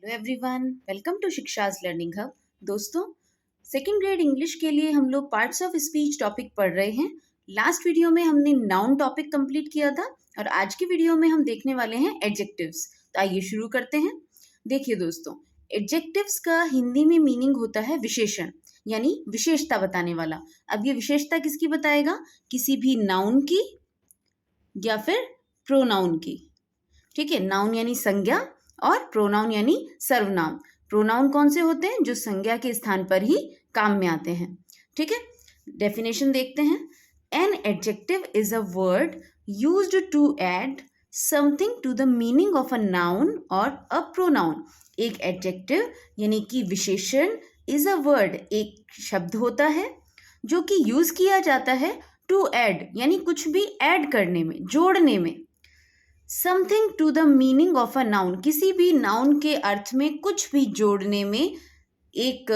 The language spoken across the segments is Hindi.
Hello everyone, welcome to Shiksha's learning hub. दोस्तों, सेकंड ग्रेड इंग्लिश के लिए हम लोग पार्ट्स ऑफ स्पीच टॉपिक पढ़ रहे हैं। लास्ट वीडियो में हमने नाउन टॉपिक कंप्लीट किया था और आज की वीडियो में हम देखने वाले हैं एडजेक्टिव्स। तो आइए शुरू करते हैं। देखिए दोस्तों, एडजेक्टिव्स का हिंदी में मीनिंग होता है विशेषण, यानी विशेषता बताने वाला। अब ये विशेषता किसकी बताएगा? किसी भी नाउन की या फिर प्रोनाउन की। ठीक है, नाउन यानी संज्ञा और प्रोनाउन यानी सर्वनाम। प्रोनाउन कौन से होते हैं? जो संज्ञा के स्थान पर ही काम में आते हैं। ठीक है, डेफिनेशन देखते हैं। An adjective is a word used to add something to the meaning of a noun और अ प्रोनाउन। एक एडजेक्टिव यानी कि विशेषण इज अ वर्ड एक शब्द होता है जो कि यूज किया जाता है टू ऐड यानी कुछ भी ऐड करने में, जोड़ने में। Something to the meaning of a noun, किसी भी नाउन के अर्थ में कुछ भी जोड़ने में एक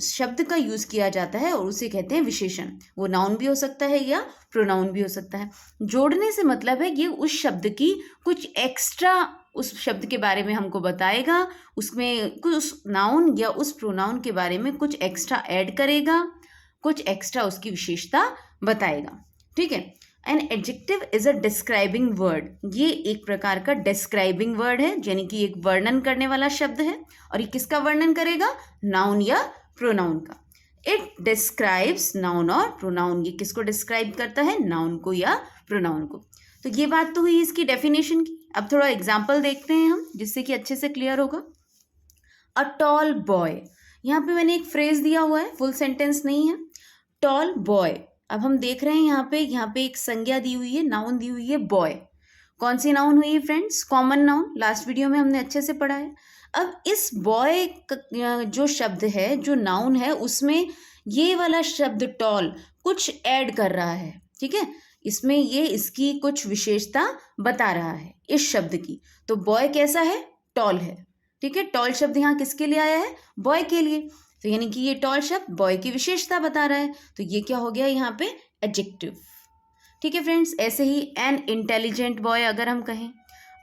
शब्द का यूज किया जाता है और उसे कहते हैं विशेषण। वो नाउन भी हो सकता है या प्रोनाउन भी हो सकता है। जोड़ने से मतलब है ये उस शब्द की कुछ एक्स्ट्रा, उस शब्द के बारे में हमको बताएगा, उसमें कुछ उस नाउन या उस प्रोनाउन के बारे में कुछ एक्स्ट्रा ऐड करेगा, कुछ एक्स्ट्रा उसकी विशेषता बताएगा। ठीक है, N adjective is a describing word. ये एक प्रकार का डिस्क्राइबिंग वर्ड है, यानी कि एक वर्णन करने वाला शब्द है। और ये किसका वर्णन करेगा? नाउन या प्रोनाउन का। इट डिस्क्राइब्स नाउन और प्रोनाउन। ये किसको डिस्क्राइब करता है? नाउन को या प्रोनाउन को। तो ये बात तो हुई इसकी डेफिनेशन की। अब थोड़ा एग्जाम्पल देखते हैं हम, जिससे कि अच्छे से क्लियर होगा। अ टॉल बॉय, यहाँ पे मैंने एक फ्रेज दिया हुआ है, फुल सेंटेंस नहीं है। Tall boy. अब हम देख रहे हैं यहाँ पे एक संज्ञा दी हुई है, नाउन दी हुई है बॉय। कौन सी नाउन हुई है friends? Common noun. Last video में हमने अच्छे से पढ़ा है। अब इस बॉय जो शब्द है, जो नाउन है, उसमें ये वाला शब्द टॉल कुछ ऐड कर रहा है। ठीक है, इसमें ये इसकी कुछ विशेषता बता रहा है इस शब्द की। तो बॉय कैसा है? टॉल है। ठीक है, टॉल शब्द यहाँ किसके लिए आया है? बॉय के लिए। तो यानी कि ये टॉल शब्द बॉय की विशेषता बता रहा है। तो ये क्या हो गया यहाँ पे? एडजेक्टिव। ठीक है फ्रेंड्स, ऐसे ही एन इंटेलिजेंट बॉय अगर हम कहें,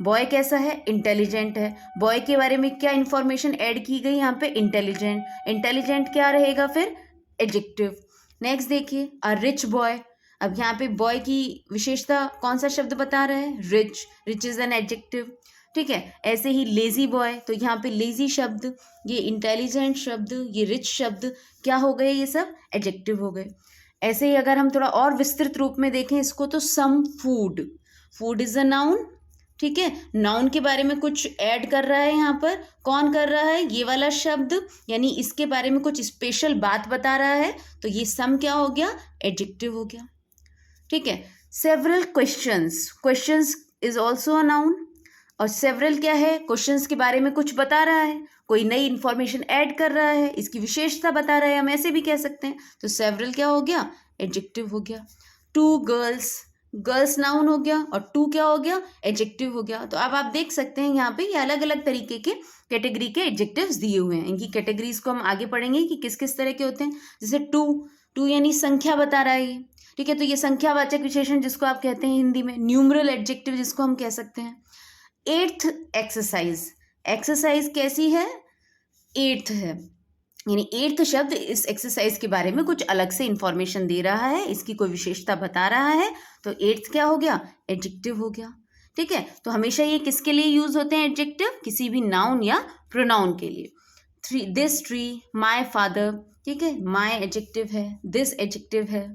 बॉय कैसा है? इंटेलिजेंट है। बॉय के बारे में क्या इंफॉर्मेशन ऐड की गई यहाँ पे? इंटेलिजेंट। इंटेलिजेंट क्या रहेगा फिर? एडजेक्टिव। नेक्स्ट देखिए, अ रिच बॉय। अब यहाँ पे बॉय की विशेषता कौन सा शब्द बता रहा है? Rich. Rich is an adjective. ठीक है, ऐसे ही लेजी बॉय, तो यहाँ पे लेजी शब्द, ये इंटेलिजेंट शब्द, ये रिच शब्द क्या हो गए? ये सब एडजेक्टिव हो गए। ऐसे ही अगर हम थोड़ा और विस्तृत रूप में देखें इसको, तो some food. Food is a noun. ठीक है, नाउन के बारे में कुछ ऐड कर रहा है यहाँ पर। कौन कर रहा है? ये वाला शब्द, यानी इसके बारे में कुछ स्पेशल बात बता रहा है। तो ये सम क्या हो गया? एडजेक्टिव हो गया। ठीक है, several questions. Questions is also a noun. और सेवरल क्या है? क्वेश्चंस के बारे में कुछ बता रहा है, कोई नई इंफॉर्मेशन ऐड कर रहा है, इसकी विशेषता बता रहा है, हम ऐसे भी कह सकते हैं। तो सेवरल क्या हो गया? एडजेक्टिव हो गया। टू गर्ल्स, गर्ल्स नाउन हो गया और टू क्या हो गया? एडजेक्टिव हो गया। तो अब आप देख सकते हैं यहाँ पे ये अलग अलग तरीके के कैटेगरी के एडजेक्टिव्स दिए हुए हैं। इनकी कैटेगरीज को हम आगे पढ़ेंगे कि किस किस तरह के होते हैं। जैसे टू, टू यानी संख्या बता रहा है ये। ठीक है, तो ये संख्यावाचक विशेषण जिसको आप कहते हैं हिंदी में, न्यूमरल एडजेक्टिव जिसको हम कह सकते हैं। एट्थ एक्सरसाइज, एक्सरसाइज कैसी है? एट्थ है, यानी एट्थ शब्द इस एक्सरसाइज के बारे में कुछ अलग से इंफॉर्मेशन दे रहा है, इसकी कोई विशेषता बता रहा है। तो एट्थ क्या हो गया? एडजेक्टिव हो गया। ठीक है, तो हमेशा ये किसके लिए यूज होते हैं एडजेक्टिव? किसी भी नाउन या प्रोनाउन के लिए। Three, this tree, my father. ठीक है, माय एडजेक्टिव है, दिस एडजेक्टिव है।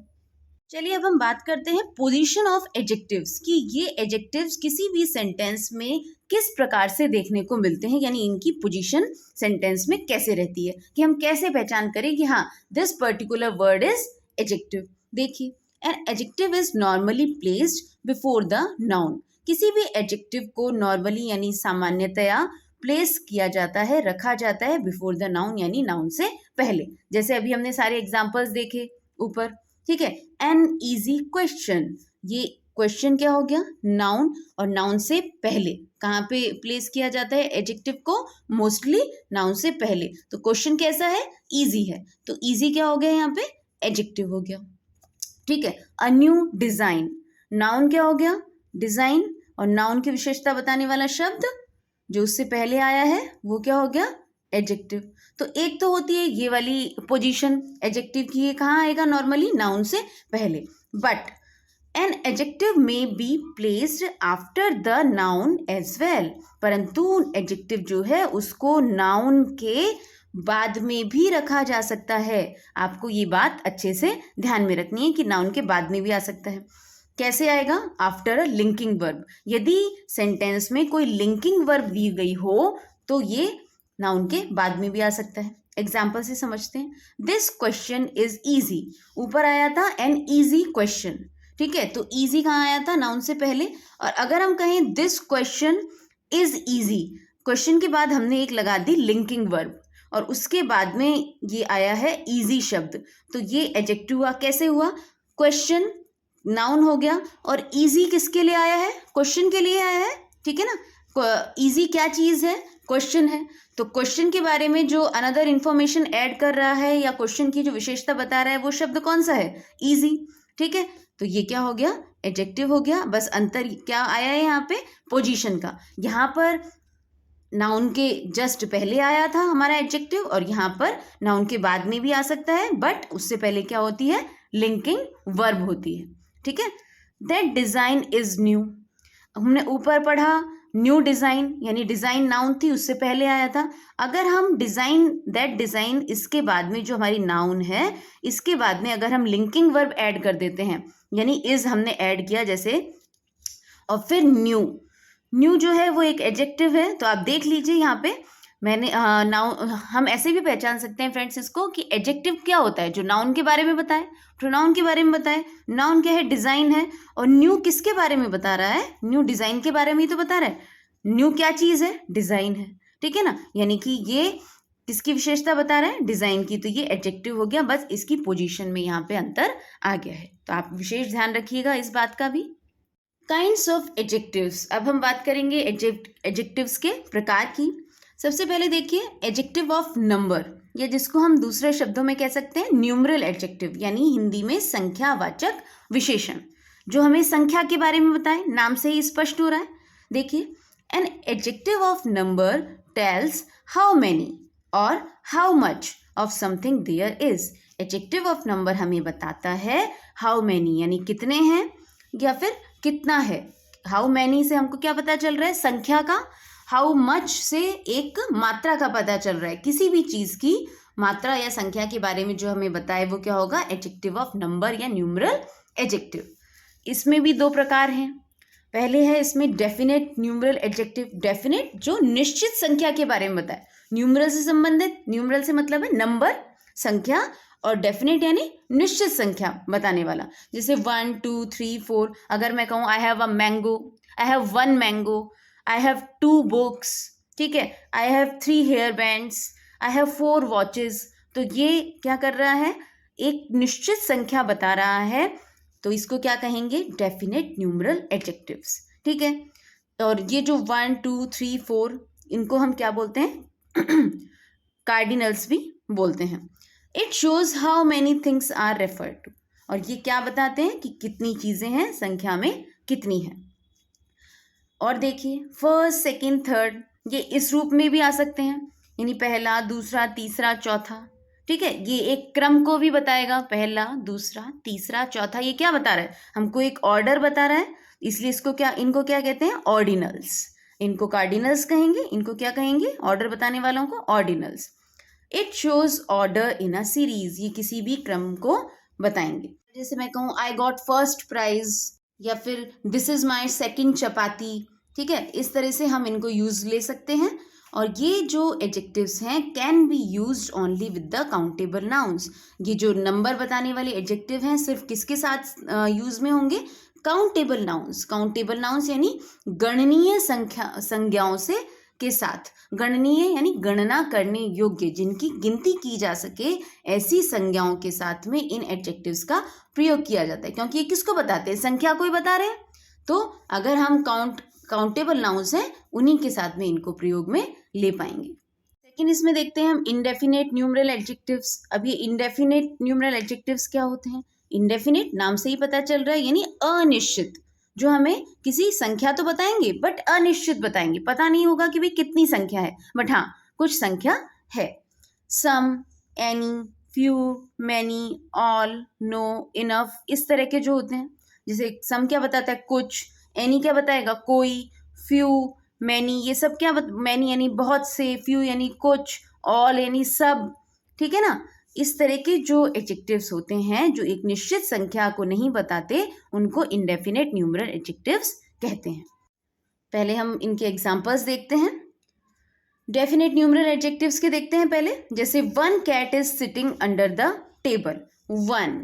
चलिए अब हम बात करते हैं पोजीशन ऑफ एडजेक्टिव्स, कि ये एडजेक्टिव्स किसी भी सेंटेंस में किस प्रकार से देखने को मिलते हैं, यानी इनकी पोजीशन सेंटेंस में कैसे रहती है, कि हम कैसे पहचान करें कि हाँ this particular word is adjective. देखिए, an adjective is normally placed before the noun. किसी भी एडजेक्टिव को नॉर्मली यानी सामान्यतया प्लेस किया जाता है, रखा जाता है बिफोर द नाउन यानी नाउन से पहले। जैसे अभी हमने सारे एग्जाम्पल्स देखे ऊपर। ठीक है, एन ईजी क्वेश्चन, ये क्वेश्चन क्या हो गया? नाउन, और नाउन से पहले कहाँ पे प्लेस किया जाता है एडजेक्टिव को? मोस्टली नाउन से पहले। तो क्वेश्चन कैसा है? इजी है, तो इजी क्या हो गया यहाँ पे? एडजेक्टिव हो गया। ठीक है, अ न्यू डिजाइन, नाउन क्या हो गया? डिजाइन, और नाउन की विशेषता बताने वाला शब्द जो उससे पहले आया है वो क्या हो गया, एडजेक्टिव। तो एक तो होती है ये वाली पोजीशन एडजेक्टिव की, ये कहाँ आएगा, नॉर्मली नाउन से पहले। But an adjective may be placed after the noun as well, परंतु एडजेक्टिव जो है उसको नाउन के बाद में भी रखा जा सकता है। आपको ये बात अच्छे से ध्यान में रखनी है कि नाउन के बाद में भी आ सकता है। कैसे आएगा, आफ्टर अ लिंकिंग वर्ब। यदि सेंटेंस में कोई लिंकिंग वर्ब दी गई हो तो ये नाउन के बाद में भी आ सकता है। एग्जाम्पल से समझते हैं। दिस क्वेश्चन इज ईजी, ऊपर आया था एन ईजी क्वेश्चन, ठीक है, तो ईजी कहाँ आया था, नाउन से पहले। और अगर हम कहें this question is easy, question के बाद हमने एक लगा दी लिंकिंग वर्ब और उसके बाद में ये आया है ईजी शब्द, तो ये एडजेक्टिव हुआ। कैसे हुआ, क्वेश्चन नाउन हो गया और ईजी किसके लिए आया है, क्वेश्चन के लिए आया है, ठीक है ना। ईजी क्या चीज़ है, क्वेश्चन है, तो क्वेश्चन के बारे में जो अनदर इंफॉर्मेशन ऐड कर रहा है या क्वेश्चन की जो विशेषता बता रहा है वो शब्द कौन सा है, ईजी, ठीक है। तो ये क्या हो गया, एडजेक्टिव हो गया। बस अंतर क्या आया है यहाँ पे, पोजीशन का। यहाँ पर नाउन के जस्ट पहले आया था हमारा एडजेक्टिव और यहाँ पर नाउन के बाद में भी आ सकता है, बट उससे पहले क्या होती है, लिंकिंग वर्ब होती है, ठीक है। दैट डिज़ाइन इज न्यू, हमने ऊपर पढ़ा न्यू डिज़ाइन, यानी डिज़ाइन नाउन थी उससे पहले आया था। अगर हम डिज़ाइन, दैट डिज़ाइन, इसके बाद में जो हमारी नाउन है इसके बाद में अगर हम लिंकिंग वर्ब ऐड कर देते हैं, यानी इज हमने ऐड किया जैसे, और फिर न्यू, न्यू जो है वो एक एडजेक्टिव है। तो आप देख लीजिए यहाँ पे मैंने नाउन, हम ऐसे भी पहचान सकते हैं फ्रेंड्स इसको कि एडजेक्टिव क्या होता है, जो नाउन के बारे में बताए, प्रोनाउन के बारे में बताए। नाउन क्या है, डिज़ाइन है, और न्यू किसके बारे में बता रहा है, न्यू डिज़ाइन के बारे में ही तो बता रहा है। न्यू क्या चीज़ है, डिज़ाइन है, ठीक है ना, यानी कि ये किसकी विशेषता बता रहा है, डिज़ाइन की, तो ये एडजेक्टिव हो गया। बस इसकी पोजीशन में यहाँ पे अंतर आ गया है, तो आप विशेष ध्यान रखिएगा इस बात का भी। काइंड्स ऑफ एडजेक्टिव्स, अब हम बात करेंगे एडजेक्टिव्स के प्रकार की। सबसे पहले देखिए एडजेक्टिव ऑफ नंबर, या जिसको हम दूसरे शब्दों में कह सकते हैं न्यूमरल एडजेक्टिव, यानी हिंदी में संख्यावाचक विशेषण, जो हमें संख्या के बारे में बताए, नाम से ही स्पष्ट हो रहा है। देखिए, an adjective of number tells how many और how much of something there is. Adjective of number हमें बताता है हाउ मैनी यानी कितने हैं, या फिर कितना है। हाउ मैनी से हमको क्या पता चल रहा है, संख्या का। हाउ मच से एक मात्रा का पता चल रहा है, किसी भी चीज़ की मात्रा या संख्या के बारे में जो हमें बताए वो क्या होगा, एडजेक्टिव ऑफ नंबर या न्यूमरल एडजेक्टिव। इसमें भी दो प्रकार हैं। पहले है इसमें डेफिनेट न्यूमरल एडजेक्टिव, डेफिनेट जो निश्चित संख्या के बारे में बताए, न्यूमरल से संबंधित, न्यूमरल से मतलब है नंबर, संख्या, और डेफिनेट यानी निश्चित संख्या बताने वाला। जैसे 1 2 3 4, अगर मैं कहूँ I have a mango, I have 1 mango, I have 2 books, ठीक है, I have 3 hair bands, I have 4 watches, तो ये क्या कर रहा है, एक निश्चित संख्या बता रहा है, तो इसको क्या कहेंगे, डेफिनेट न्यूमरल एडजेक्टिव्स, ठीक है। और ये जो 1 2 3 4 इनको हम क्या बोलते हैं, कार्डिनल्स भी बोलते हैं। It shows how many things are referred to, और ये क्या बताते हैं कि कितनी चीज़ें हैं, संख्या में कितनी है। और देखिए फर्स्ट सेकंड थर्ड, ये इस रूप में भी आ सकते हैं, यानी पहला दूसरा तीसरा चौथा, ठीक है। ये एक क्रम को भी बताएगा, पहला दूसरा तीसरा चौथा, ये क्या बता रहा है, हमको एक ऑर्डर बता रहा है, इसलिए इसको क्या, इनको क्या कहते हैं, ऑर्डिनल्स। इनको कार्डिनल्स कहेंगे, इनको क्या कहेंगे, ऑर्डर बताने वालों को ordinals. It shows order in a series, ये किसी भी क्रम को बताएंगे। जैसे मैं कहूँ आई गॉट फर्स्ट प्राइज, या फिर दिस इज माई सेकेंड चपाती, ठीक है, इस तरह से हम इनको यूज ले सकते हैं। और ये जो एडजेक्टिव्स हैं can be used only with the countable nouns, ये जो नंबर बताने वाले एडजेक्टिव हैं सिर्फ किसके साथ यूज में होंगे, काउंटेबल नाउन्स। काउंटेबल नाउन्स यानी गणनीय संज्ञाओं से के साथ, गणनीय यानी गणना करने योग्य, जिनकी गिनती की जा सके, ऐसी संज्ञाओं के साथ में इन एडजेक्टिव्स का प्रयोग किया जाता है, क्योंकि ये किसको बताते हैं, संख्या को ही बता रहे हैं। तो अगर हम काउंटेबल नाउन्स हैं उन्हीं के साथ में इनको प्रयोग में ले पाएंगे। लेकिन इसमें देखते हैं हम इंडेफिनेट न्यूमरल एडजेक्टिव्स। अब ये इंडेफिनेट न्यूमरल एडजेक्टिव्स क्या होते हैं, इंडेफिनेट नाम से ही पता चल रहा है, यानी अनिश्चित, जो हमें किसी संख्या तो बताएंगे बट अनिश्चित बताएंगे, पता नहीं होगा कि भाई कितनी संख्या है, बट हाँ कुछ संख्या है। Some, any, few, many, all, no, enough, इस तरह के जो होते हैं। जैसे सम क्या बताता है, कुछ, एनी क्या बताएगा, कोई, फ्यू, मैनी, ये सब क्या मैनी यानी बहुत से, फ्यू यानी कुछ, ऑल यानी सब, ठीक है ना। इस तरह के जो एडजेक्टिव्स होते हैं जो एक निश्चित संख्या को नहीं बताते, उनको इंडेफिनेट न्यूमरल एडजेक्टिव्स कहते हैं। पहले हम इनके एग्जांपल्स देखते हैं। डेफिनेट न्यूमरल एडजेक्टिव्स के देखते हैं पहले। जैसे one cat is sitting under the table. One,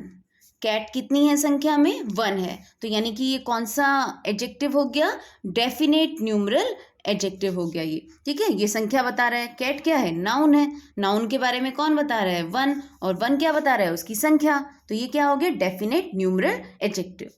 cat कितनी है संख्या में, वन है, तो यानी कि ये कौन सा एडजेक्टिव हो गया, डेफिनेट न्यूमरल एडजेक्टिव हो गया ये, ठीक है। ये संख्या बता रहा है। कैट क्या है, नाउन है, नाउन के बारे में कौन बता रहा है, वन, और वन क्या बता रहा है, उसकी संख्या, तो ये क्या हो गया, definite numeral adjective.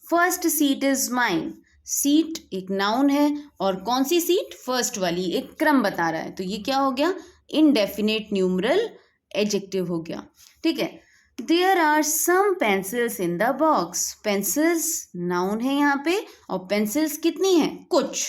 First seat is mine, seat एक नाउन है, और कौन सी सीट, फर्स्ट वाली, एक क्रम बता रहा है, तो ये क्या हो गया, इनडेफिनेट न्यूमरल एडजेक्टिव हो गया, ठीक है। There are some pencils in the box, pencils noun है यहाँ पे, और पेंसिल्स कितनी है, कुछ,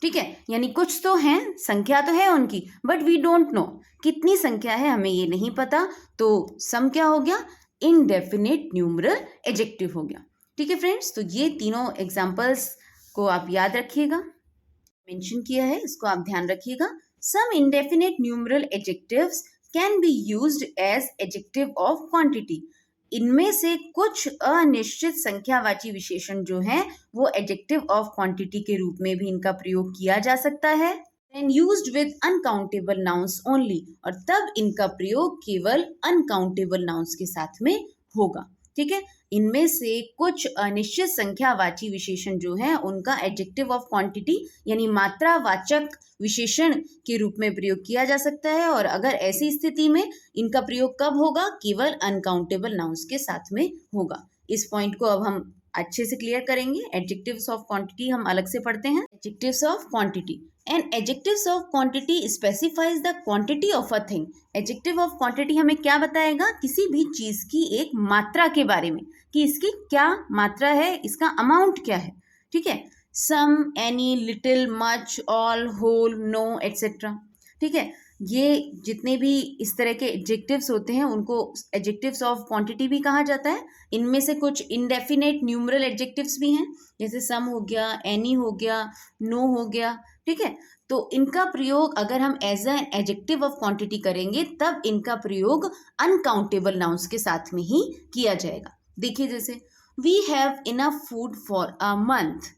ठीक है, यानी कुछ तो हैं, संख्या तो है उनकी, बट वी डोंट नो कितनी संख्या है, हमें ये नहीं पता, तो सम क्या हो गया, इनडेफिनेट न्यूमरल एडजेक्टिव हो गया, ठीक है फ्रेंड्स। तो ये तीनों एग्जाम्पल्स को आप याद रखिएगा, मेंशन किया है, इसको आप ध्यान रखिएगा। Some indefinite numeral adjectives can be used as adjective of quantity, इनमें से कुछ अनिश्चित संख्यावाची विशेषण जो हैं वो एडजेक्टिव ऑफ क्वांटिटी के रूप में भी इनका प्रयोग किया जा सकता है। And used with uncountable nouns only, और तब इनका प्रयोग केवल अनकाउंटेबल नाउन्स के साथ में होगा, ठीक है। इनमें से कुछ अनिश्चित संख्यावाची विशेषण जो हैं उनका एडजेक्टिव ऑफ क्वांटिटी यानी मात्रावाचक विशेषण के रूप में प्रयोग किया जा सकता है, और अगर ऐसी स्थिति में इनका प्रयोग कब होगा, केवल अनकाउंटेबल नाउन्स के साथ में होगा। इस पॉइंट को अब हम अच्छे से क्लियर करेंगे। एडजेक्टिव्स ऑफ क्वांटिटी हम अलग से पढ़ते हैं। Adjectives of quantity, and adjectives of quantity specifies the quantity of a thing. Adjective of quantity हमें क्या बताएगा, किसी भी चीज की एक मात्रा के बारे में, कि इसकी क्या मात्रा है, इसका अमाउंट क्या है, ठीक है। Some, any, little, much, all, whole, no, etcetera, ठीक है। ये जितने भी इस तरह के एडजेक्टिव्स होते हैं उनको एडजेक्टिव्स ऑफ क्वांटिटी भी कहा जाता है। इनमें से कुछ इंडेफिनेट न्यूमरल एडजेक्टिव्स भी हैं, जैसे सम हो गया, एनी हो गया, नो हो गया, ठीक है। तो इनका प्रयोग अगर हम as an adjective of quantity करेंगे तब इनका प्रयोग अनकाउंटेबल नाउन्स के साथ में ही किया जाएगा। देखिए जैसे we have enough food for a month,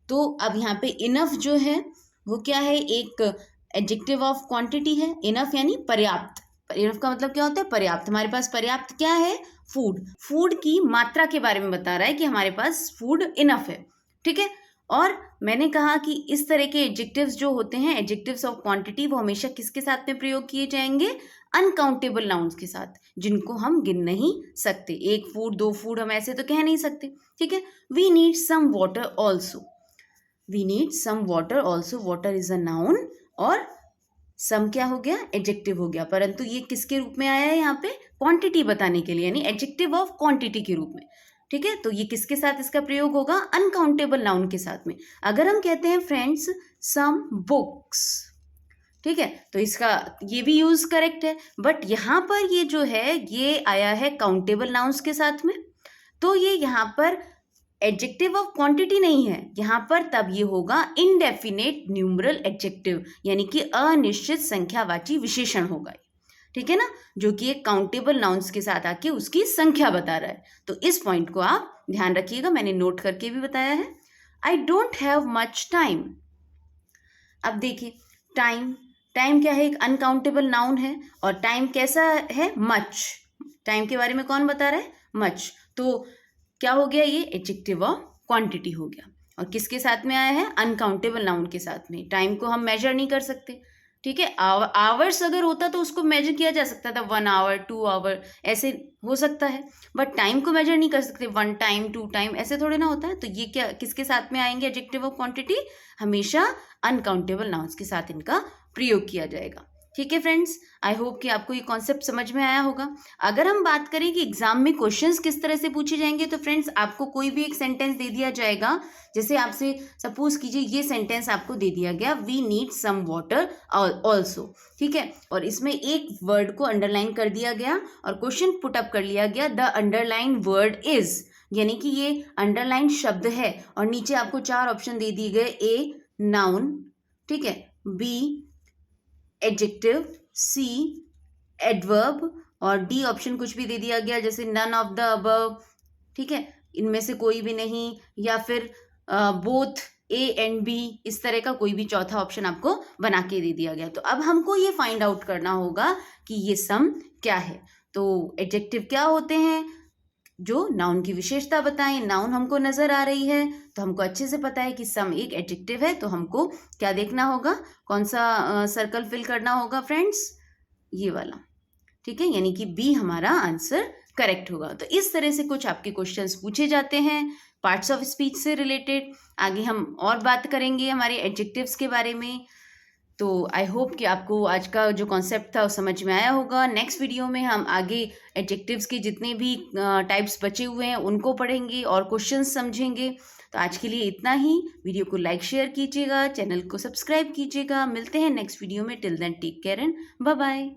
तो अब यहाँ पे इनफ जो है वो क्या है, एक एडजेक्टिव ऑफ क्वांटिटी है। इनफ यानी पर्याप्त, इनफ का मतलब क्या होता है, पर्याप्त, हमारे पास पर्याप्त क्या है, फूड, फूड की मात्रा के बारे में बता रहा है कि हमारे पास फूड इनफ है, ठीक है। और मैंने कहा कि इस तरह के एडजेक्टिव्स जो होते हैं, एडजेक्टिव्स ऑफ क्वांटिटी, वो हमेशा किसके साथ में प्रयोग किए जाएंगे, अनकाउंटेबल नाउन्स के साथ, जिनको हम गिन नहीं सकते। एक फूड, दो फूड हम ऐसे तो कह नहीं सकते, ठीक है। We need some water also, we need some water also, water is a noun, और सम क्या हो गया, एडजेक्टिव हो गया, परंतु ये किसके रूप में आया है यहाँ पे, क्वांटिटी बताने के लिए, यानी एडजेक्टिव ऑफ क्वांटिटी के रूप में, ठीक है। तो ये किसके साथ इसका प्रयोग होगा, अनकाउंटेबल नाउन के साथ में। अगर हम कहते हैं फ्रेंड्स सम बुक्स, ठीक है, तो इसका ये भी यूज करेक्ट है, बट यहाँ पर ये जो है ये आया है काउंटेबल नाउन्स के साथ में, तो ये यहाँ पर एडजेक्टिव ऑफ क्वांटिटी नहीं है, यहाँ पर तब ये होगा इनडेफिनेट न्यूमरल एडजेक्टिव, यानी कि अनिश्चित संख्यावाची विशेषण होगा, ठीक है ना, जो कि एक काउंटेबल नाउन्स के साथ आके उसकी संख्या बता रहा है। तो इस पॉइंट को आप ध्यान रखिएगा, मैंने नोट करके भी बताया है। I don't have much time, अब देखिए टाइम, टाइम क्या है, एक अनकाउंटेबल नाउन है, और टाइम कैसा है, मच, टाइम के बारे में कौन बता रहा है, मच, तो क्या हो गया, ये एडजेक्टिव ऑफ क्वांटिटी हो गया, और किसके साथ में आया है, अनकाउंटेबल नाउन के साथ में। टाइम को हम मेजर नहीं कर सकते, ठीक है। आवर्स अगर होता तो उसको मेजर किया जा सकता था, 1 आवर 2 आवर ऐसे हो सकता है, बट टाइम को मेजर नहीं कर सकते, 1 टाइम 2 टाइम ऐसे थोड़े ना होता है। तो ये क्या किसके साथ में आएंगे, एडजेक्टिव ऑफ क्वांटिटी, हमेशा अनकाउंटेबल नाउन्स के साथ इनका प्रयोग किया जाएगा, ठीक है फ्रेंड्स, आई होप कि आपको ये कॉन्सेप्ट समझ में आया होगा। अगर हम बात करें कि एग्जाम में क्वेश्चंस किस तरह से पूछे जाएंगे, तो फ्रेंड्स आपको कोई भी एक सेंटेंस दे दिया जाएगा। जैसे आपसे सपोज कीजिए ये सेंटेंस आपको दे दिया गया, we need some water also, ठीक है, और इसमें एक वर्ड को अंडरलाइन कर दिया गया और क्वेश्चन पुट अप कर लिया गया, द अंडरलाइन वर्ड इज, यानी कि ये अंडरलाइन शब्द है और नीचे आपको 4 ऑप्शन दे दिए गए, ए नाउन, ठीक है, बी एडजेक्टिव, सी एडवर्ब और डी ऑप्शन कुछ भी दे दिया गया जैसे नन ऑफ द अबव, ठीक है, इनमें से कोई भी नहीं, या फिर बोथ ए एंड बी, इस तरह का कोई भी चौथा ऑप्शन आपको बना के दे दिया गया। तो अब हमको ये फाइंड आउट करना होगा कि ये सम क्या है। तो एडजेक्टिव क्या होते हैं, जो नाउन की विशेषता बताएं। नाउन हमको नजर आ रही है तो हमको अच्छे से पता है कि सम एक एडजेक्टिव है, तो हमको क्या देखना होगा, कौन सा सर्कल फिल करना होगा फ्रेंड्स, ये वाला, ठीक है, यानी कि बी हमारा आंसर करेक्ट होगा। तो इस तरह से कुछ आपके क्वेश्चंस पूछे जाते हैं पार्ट्स ऑफ स्पीच से रिलेटेड। आगे हम और बात करेंगे हमारे एडजेक्टिव्स के बारे में। तो आई होप कि आपको आज का जो कॉन्सेप्ट था वो समझ में आया होगा। नेक्स्ट वीडियो में हम आगे एडजेक्टिव्स के जितने भी टाइप्स बचे हुए हैं उनको पढ़ेंगे और क्वेश्चंस समझेंगे। तो आज के लिए इतना ही। वीडियो को लाइक शेयर कीजिएगा, चैनल को सब्सक्राइब कीजिएगा। मिलते हैं नेक्स्ट वीडियो में। Till then take care and bye bye.